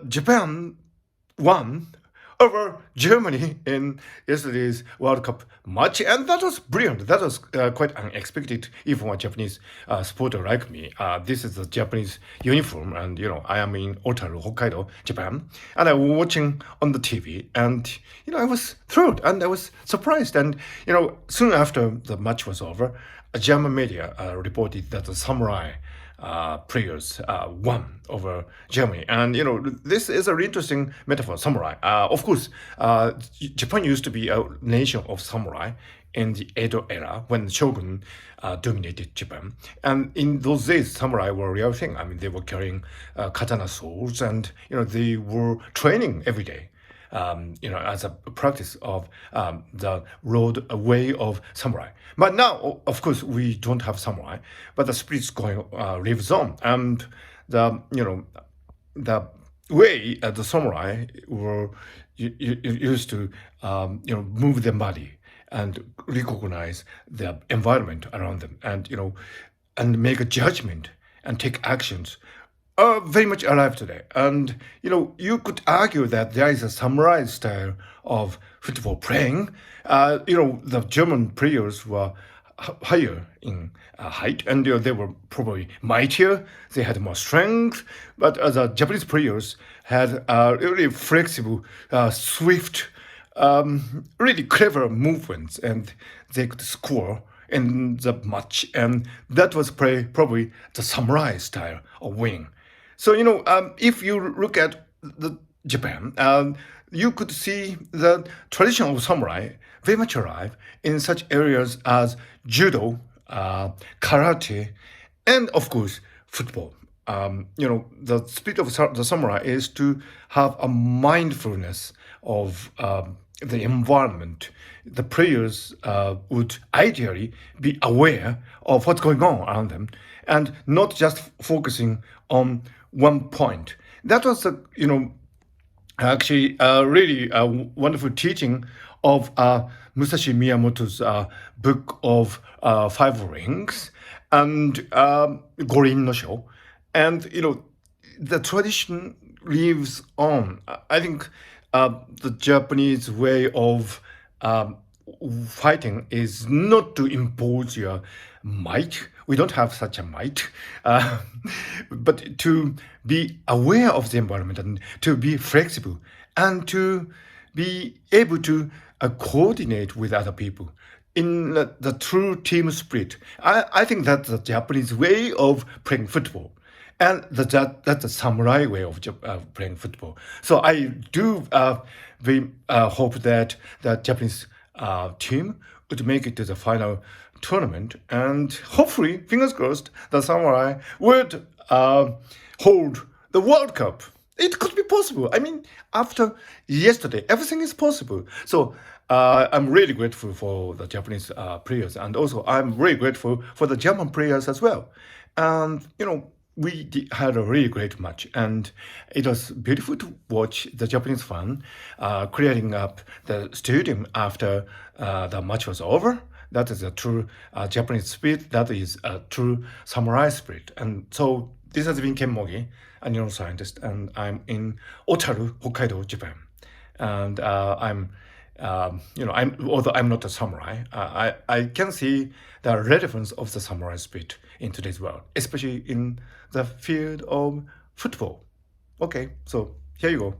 Japan won over Germany in yesterday's World Cup match, and that was brilliant. That was quite unexpected, even for a Japanese supporter like me. This is the Japanese uniform, and I am in Otaru, Hokkaido, Japan, and I was watching on the TV, and I was thrilled and I was surprised, and soon after the match was over, a German media reported that the samurai players won over Germany. And this is a really interesting metaphor, samurai. Of course, Japan used to be a nation of samurai in the Edo era when the shogun dominated Japan. And in those days, samurai were a real thing. I mean, they were carrying katana swords, and they were training every day. As a practice of the road way of samurai. But now, of course, we don't have samurai, but the spirit's going lives on, and the way the samurai were used to move their body and recognize the environment around them, and make a judgment and take actions are very much alive today. And you could argue that there is a samurai style of football playing. The German players were higher in height, and they were probably mightier. They had more strength, but the Japanese players had really flexible, swift, really clever movements, and they could score in the match, and that was probably the samurai style of winning. So if you look at the Japan, you could see the tradition of samurai very much alive in such areas as judo, karate, and of course football. The spirit of the samurai is to have a mindfulness of the environment. The players would ideally be aware of what's going on around them, and not just focusing on one point. That was actually really a wonderful teaching of Musashi Miyamoto's book of Five Rings and Gorin no Sho. And the tradition lives on. I think the Japanese way of fighting is not to impose your might. We don't have such a might, but to be aware of the environment and to be flexible and to be able to coordinate with other people in the true team spirit. I think that's the Japanese way of playing football. And that's the samurai way of playing football. So I do hope that the Japanese team would make it to the final tournament, and hopefully, fingers crossed, the samurai would hold the World Cup. It could be possible. I mean, after yesterday, everything is possible. So I'm really grateful for the Japanese players, and also I'm really grateful for the German players as well. And we had a really great match, and it was beautiful to watch the Japanese fan clearing up the stadium after the match was over. That is a true Japanese spirit. That is a true samurai spirit. And so this has been Ken Mogi, a neuroscientist, and I'm in Otaru, Hokkaido, Japan. And although I'm not a samurai, I can see the relevance of the samurai spirit in today's world, especially in the field of football. Okay, so here you go.